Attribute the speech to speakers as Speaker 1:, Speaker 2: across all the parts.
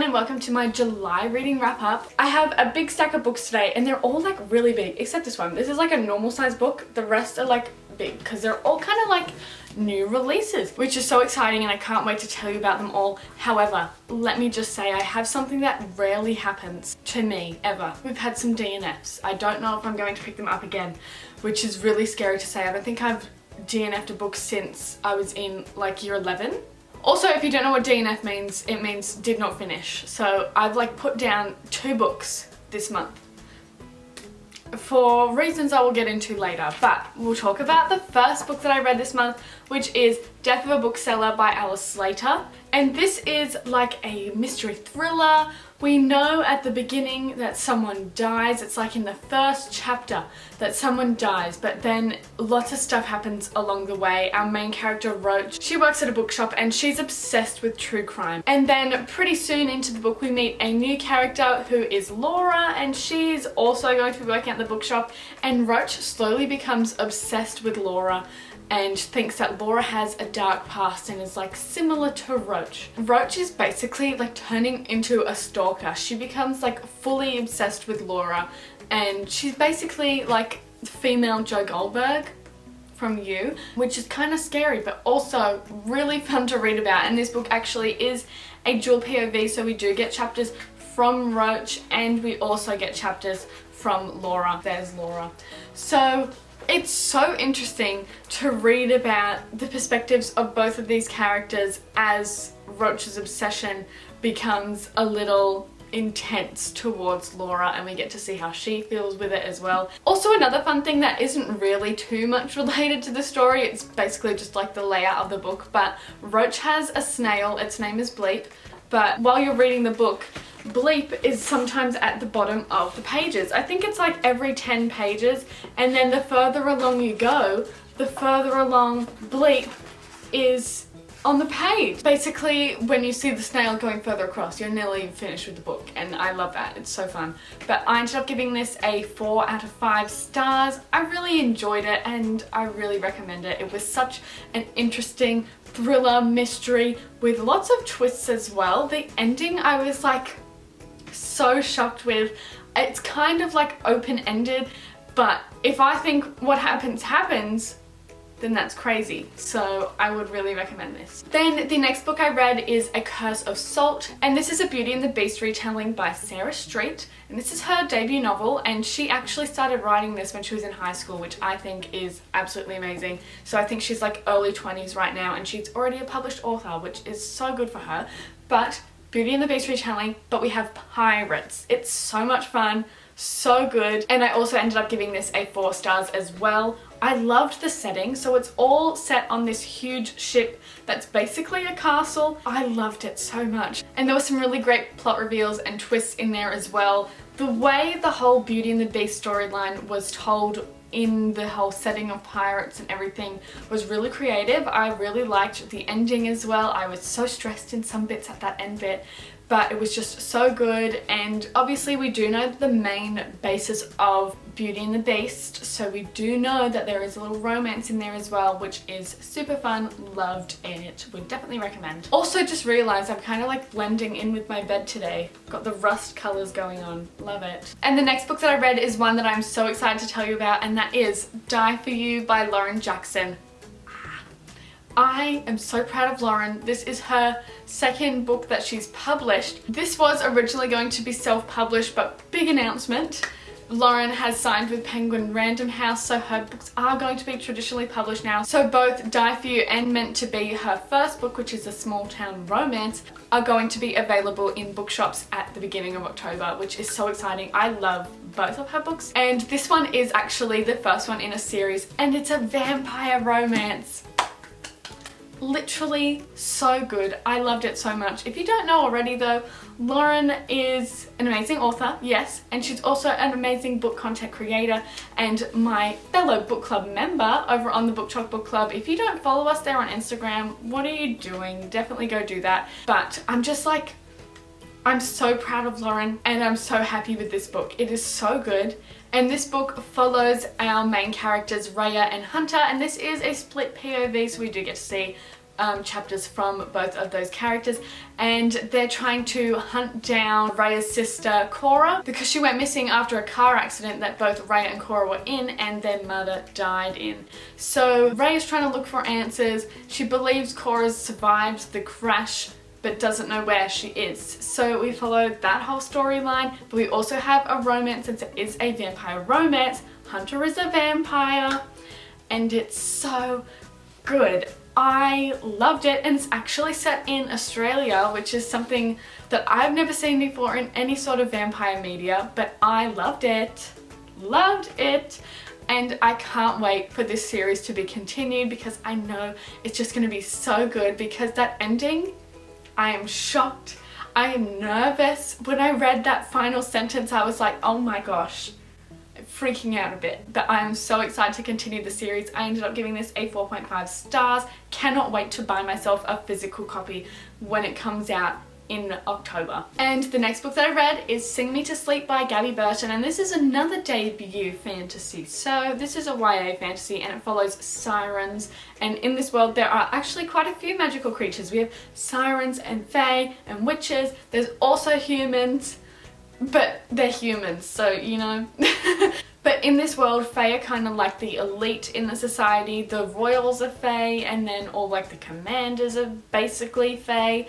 Speaker 1: everyone and welcome to my July reading wrap up. I have a big stack of books today and they're all like really big except this one. This is like a normal size book. The rest are like big because they're all kind of like new releases, which is so exciting and I can't wait to tell you about them all. However, let me just say I have something that rarely happens to me ever. We've had some DNFs. I don't know if I'm going to pick them up again, which is really scary to say. I don't think I've DNF'd a book since I was in like year 11. Also, if you don't know what DNF means, it means did not finish. So I've like put down 2 books this month for reasons I will get into later, but we'll talk about the first book that I read this month, which is Death of a Bookseller by Alice Slater. And this is like a mystery thriller. We know at the beginning that someone dies. It's like in the first chapter that someone dies, but then lots of stuff happens along the way. Our main character, Roach, she works at a bookshop and she's obsessed with true crime. And then pretty soon into the book we meet a new character who is Laura, and she's also going to be working at the bookshop, and Roach slowly becomes obsessed with Laura and thinks that Laura has a dark past and is like similar to Roach. Roach is basically like turning into a stalker. She becomes like fully obsessed with Laura and she's basically like female Joe Goldberg from You, which is kind of scary but also really fun to read about. And this book actually is a dual POV, so we do get chapters from Roach and we also get chapters from Laura. There's Laura. So it's so interesting to read about the perspectives of both of these characters as Roach's obsession becomes a little intense towards Laura, and we get to see how she feels with it as well. Also, another fun thing that isn't really too much related to the story, it's basically just like the layout of the book, but Roach has a snail, its name is Bleep, but while you're reading the book, Bleep is sometimes at the bottom of the pages. I think it's like every 10 pages, and then the further along you go, the further along Bleep is on the page. Basically, when you see the snail going further across, you're nearly finished with the book, and I love that. It's so fun. But I ended up giving this a 4 out of 5 stars. I really enjoyed it and I really recommend it. It was such an interesting thriller mystery with lots of twists as well. The ending I was like so shocked with. It's kind of like open-ended, but if I think what happens, then that's crazy. So I would really recommend this. Then the next book I read is A Curse of Salt, and this is a Beauty and the Beast retelling by Sarah Street, and this is her debut novel, and she actually started writing this when she was in high school, which I think is absolutely amazing. So I think she's like early 20s right now, and she's already a published author, which is so good for her. But Beauty and the Beast retelling, but we have pirates. It's so much fun, so good, and I also ended up giving this a 4 stars as well. I loved the setting, so it's all set on this huge ship that's basically a castle. I loved it so much, and there were some really great plot reveals and twists in there as well. The way the whole Beauty and the Beast storyline was told in the whole setting of pirates and everything was really creative. I really liked the ending as well. I was so stressed in some bits at that end bit, but it was just so good. And obviously we do know the main basis of Beauty and the Beast, so we do know that there is a little romance in there as well, which is super fun. Loved it. Would definitely recommend. Also just realized I'm kind of like blending in with my bed today. Got the rust colors going on. Love it. And the next book that I read is one that I'm so excited to tell you about, and that is Die For You by Lauren Jackson. I am so proud of Lauren. This is her second book that she's published. This was originally going to be self-published, but big announcement. Lauren has signed with Penguin Random House, so her books are going to be traditionally published now. So both Die For You and Meant to Be, her first book, which is a small town romance, are going to be available in bookshops at the beginning of October, which is so exciting. I love both of her books, and this one is actually the first one in a series, and it's a vampire romance. Literally so good. I loved it so much. If you don't know already though, Lauren is an amazing author, yes, and she's also an amazing book content creator and my fellow book club member over on the Book Talk Book Club. If you don't follow us there on Instagram, what are you doing? Definitely go do that. But I'm just like, I'm so proud of Lauren and I'm so happy with this book. It is so good. And this book follows our main characters Raya and Hunter, and this is a split POV, so we do get to see chapters from both of those characters, and they're trying to hunt down Rhea's sister Cora because she went missing after a car accident that both Rhea and Cora were in and their mother died in. So Rhea is trying to look for answers. She believes Cora's survived the crash but doesn't know where she is. So we follow that whole storyline, but we also have a romance since it is a vampire romance. Hunter is a vampire and it's so good. I loved it, and it's actually set in Australia, which is something that I've never seen before in any sort of vampire media, but I loved it. Loved it. And I can't wait for this series to be continued because I know it's just going to be so good, because that ending, I am shocked. I am nervous. When I read that final sentence, I was like, oh my gosh. Freaking out a bit, but I am so excited to continue the series. I ended up giving this a 4.5 stars. Cannot wait to buy myself a physical copy when it comes out in October. And the next book that I read is Sing Me to Sleep by Gabby Burton, and this is another debut fantasy. So this is a YA fantasy and it follows sirens, and in this world there are actually quite a few magical creatures. We have sirens and fae and witches. There's also humans, but they're humans, so you know. But in this world, fae are kind of like the elite in the society. The royals are fae, and then all like the commanders are basically fae,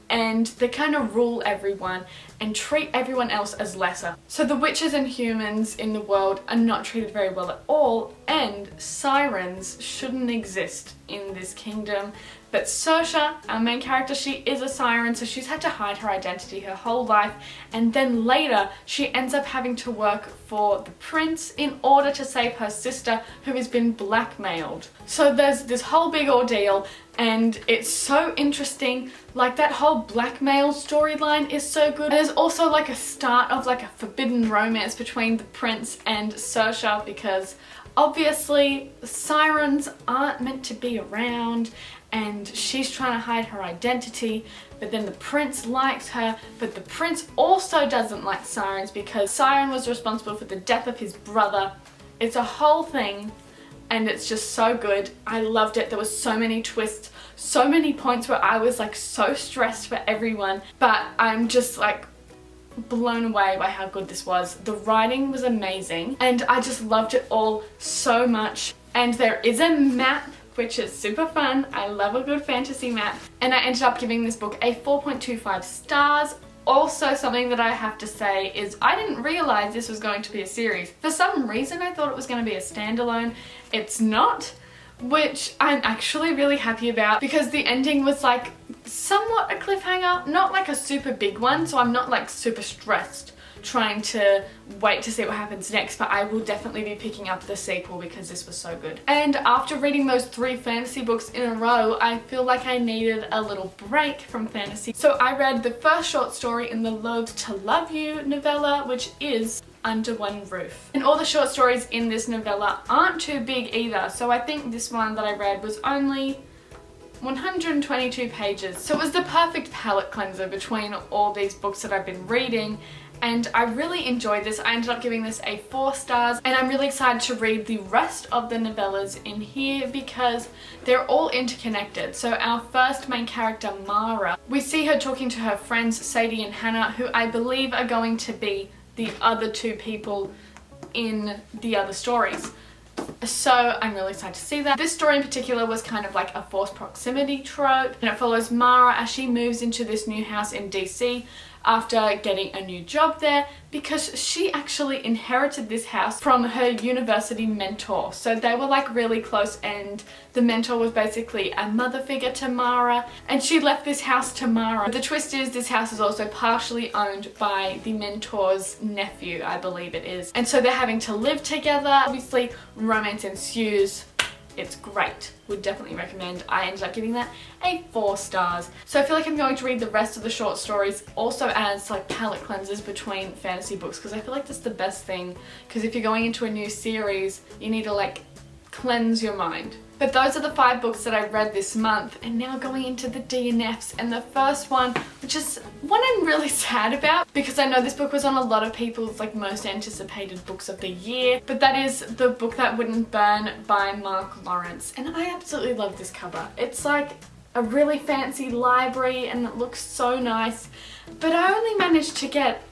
Speaker 1: and they kind of rule everyone and treat everyone else as lesser. So the witches and humans in the world are not treated very well at all, and sirens shouldn't exist in this kingdom. But Saoirse, our main character, she is a siren, so she's had to hide her identity her whole life, and then later she ends up having to work for the prince in order to save her sister who has been blackmailed. So there's this whole big ordeal, and it's so interesting. Like, that whole blackmail storyline is so good. There's also like a start of like a forbidden romance between the prince and Saoirse, because obviously sirens aren't meant to be around, and she's trying to hide her identity, but then the prince likes her, but the prince also doesn't like sirens because Siren was responsible for the death of his brother. It's a whole thing, and it's just so good. I loved it. There was so many twists, so many points where I was like so stressed for everyone, but I'm just like blown away by how good this was. The writing was amazing, and I just loved it all so much. And there is a map, which is super fun. I love a good fantasy map. And I ended up giving this book a 4.25 stars. Also, something that I have to say is I didn't realize this was going to be a series. For some reason, I thought it was going to be a standalone. It's not, which I'm actually really happy about, because the ending was like somewhat a cliffhanger, not like a super big one, so I'm not like super stressed trying to wait to see what happens next, but I will definitely be picking up the sequel because this was so good. And after reading those 3 fantasy books in a row, I feel like I needed a little break from fantasy. So I read the first short story in the Loathe to Love You novella, which is Under One Roof. And all the short stories in this novella aren't too big either, so I think this one that I read was only 122 pages. So it was the perfect palate cleanser between all these books that I've been reading, and I really enjoyed this. I ended up giving this a 4 stars, and I'm really excited to read the rest of the novellas in here because they're all interconnected. So our first main character, Mara, we see her talking to her friends Sadie and Hannah, who I believe are going to be the other 2 people in the other stories. So I'm really excited to see that. This story in particular was kind of like a forced proximity trope, and it follows Mara as she moves into this new house in DC after getting a new job there, because she actually inherited this house from her university mentor. So they were like really close, and the mentor was basically a mother figure to Mara, and she left this house to Mara. But the twist is this house is also partially owned by the mentor's nephew, I believe it is. And so they're having to live together. Obviously, romance ensues. It's great. Would definitely recommend. I ended up giving that a 4 stars. So I feel like I'm going to read the rest of the short stories also as like palette cleansers between fantasy books, because I feel like that's the best thing, because if you're going into a new series, you need to like cleanse your mind. But those are the 5 books that I read this month, and now going into the DNFs, and the first one, which is one I'm really sad about because I know this book was on a lot of people's like most anticipated books of the year, but that is The Book That Wouldn't Burn by Mark Lawrence, and I absolutely love this cover. It's like a really fancy library and it looks so nice, but I only managed to get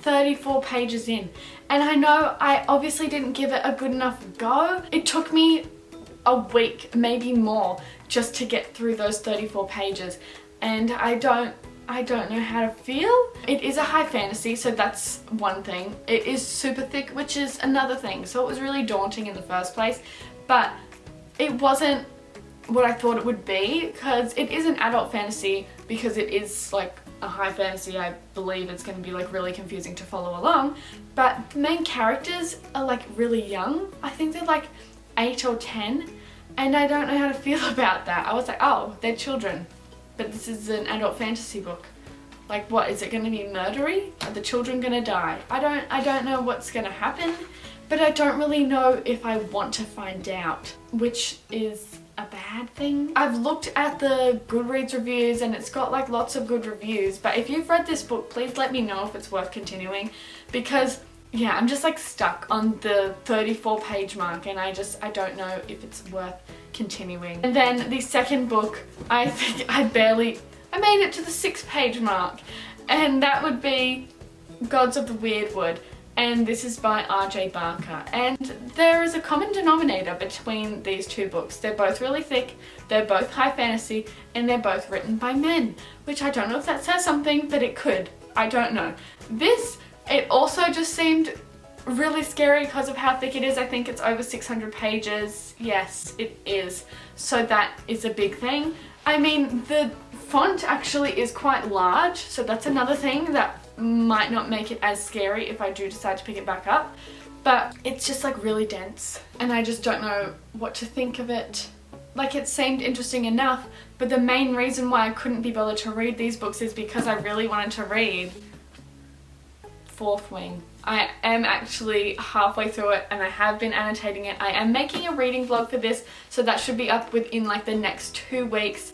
Speaker 1: 34 pages in, and I know I obviously didn't give it a good enough go. It took me a week, maybe more, just to get through those 34 pages, and I don't know how to feel. It is a high fantasy, so that's one thing. It is super thick, which is another thing, so it was really daunting in the first place, but it wasn't what I thought it would be, because it is an adult fantasy, because it is like a high fantasy. I believe it's going to be like really confusing to follow along, but the main characters are like really young. I think they're like 8 or 10, and I don't know how to feel about that. I was like, oh, they're children, but this is an adult fantasy book. Like, what, is it going to be murdery? Are the children going to die? I don't know what's going to happen, but I don't really know if I want to find out, which is a bad thing. I've looked at the Goodreads reviews and it's got like lots of good reviews, but if you've read this book, please let me know if it's worth continuing, because yeah, I'm just like stuck on the 34 page mark, and I don't know if it's worth continuing. And then the second book, I think I made it to the 6 page mark, and that would be Gods of the Weirdwood. And this is by R.J. Barker, and there is a common denominator between these two books. They're both really thick, they're both high fantasy, and they're both written by men, which I don't know if that says something, but it could. I don't know. This, it also just seemed really scary because of how thick it is. I think it's over 600 pages. Yes, it is. So that is a big thing. I mean, the font actually is quite large, so that's another thing that might not make it as scary if I do decide to pick it back up, but it's just like really dense, and I just don't know what to think of it. Like, it seemed interesting enough, but the main reason why I couldn't be bothered to read these books is because I really wanted to read Fourth Wing. I am actually halfway through it and I have been annotating it. I am making a reading vlog for this, so that should be up within like the next 2 weeks.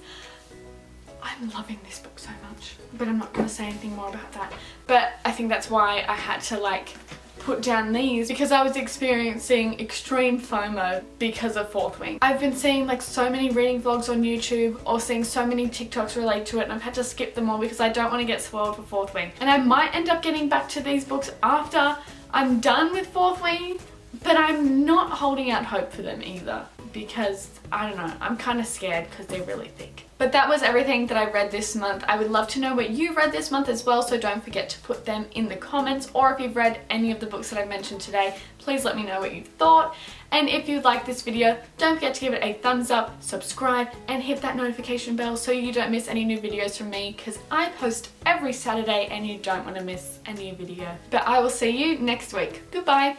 Speaker 1: I'm loving this book so much, but I'm not going to say anything more about that. But I think that's why I had to like put down these, because I was experiencing extreme FOMO because of Fourth Wing. I've been seeing like so many reading vlogs on YouTube, or seeing so many TikToks relate to it, and I've had to skip them all because I don't want to get spoiled for Fourth Wing. And I might end up getting back to these books after I'm done with Fourth Wing, but I'm not holding out hope for them either, because I don't know, I'm kind of scared because they're really thick. But that was everything that I read this month. I would love to know what you read this month as well, so don't forget to put them in the comments, or if you've read any of the books that I mentioned today, please let me know what you thought. And if you like this video, don't forget to give it a thumbs up, subscribe, and hit that notification bell so you don't miss any new videos from me, because I post every Saturday and you don't want to miss a new video. But I will see you next week. Goodbye!